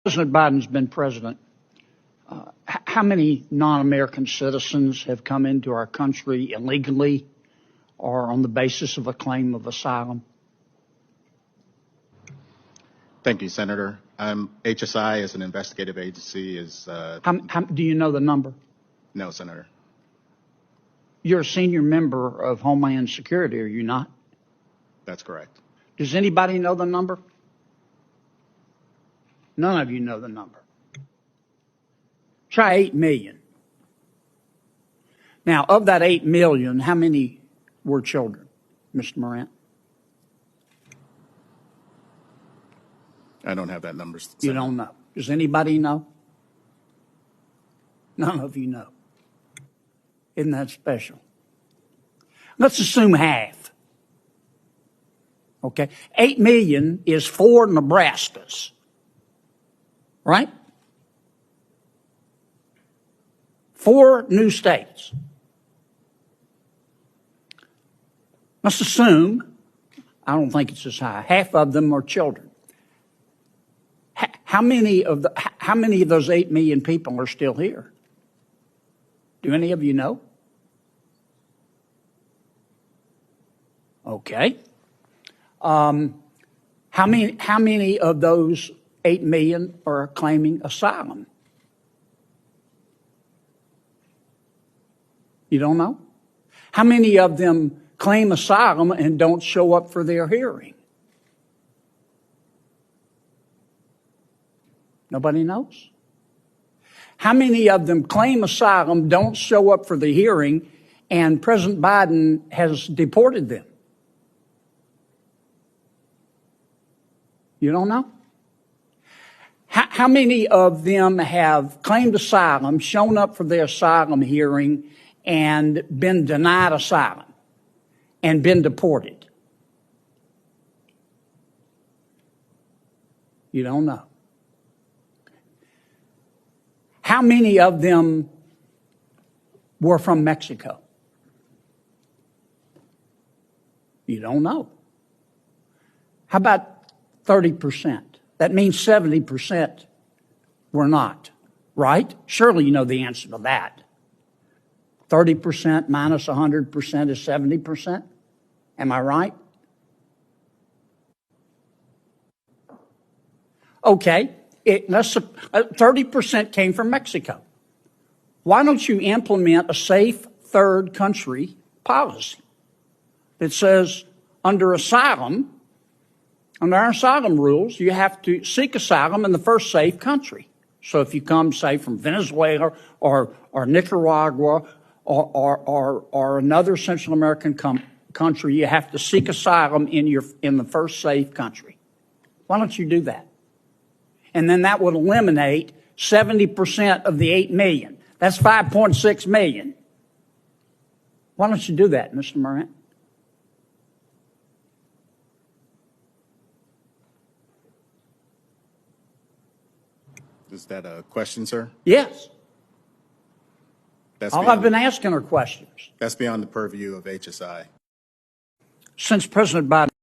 President Biden's been president. How many non-American citizens have come into our country illegally or on the basis of a claim of asylum? Thank you, Senator. HSI, as an investigative agency, is... Do you know the number? No, Senator. You're a senior member of Homeland Security, are you not? That's correct. Does anybody know the number? None of you know the number. Try 8 million. Now, of that 8 million, how many were children, Mr. Morant? I don't have that number, Senator. You don't know. Does anybody know? None of you know. Isn't that special? Let's assume half. Okay? 8 million is 4 Nebraskas. Right? 4 new states. Let's assume, I don't think it's as high, half of them are children. How many of those 8 million people are still here? Do any of you know? Okay. How many of those 8 million are claiming asylum? You don't know? How many of them claim asylum and don't show up for their hearing? Nobody knows? How many of them claim asylum, don't show up for the hearing, and President Biden has deported them? You don't know? How many of them have claimed asylum, shown up for their asylum hearing, and been denied asylum and been deported? You don't know. How many of them were from Mexico? You don't know. How about 30%? That means 70% were not, right? Surely you know the answer to that. 30% minus 100% is 70%. Am I right? Okay. 30% came from Mexico. Why don't you implement a safe third country policy that says under our asylum rules, you have to seek asylum in the first safe country. So if you come, say, from Venezuela or Nicaragua or another Central American country, you have to seek asylum in the first safe country. Why don't you do that? And then that would eliminate 70% of the 8 million. That's 5.6 million. Why don't you do that, Mr. Morant? Is that a question, sir? Yes. That's all I've been asking are questions. That's beyond the purview of HSI. Since President Biden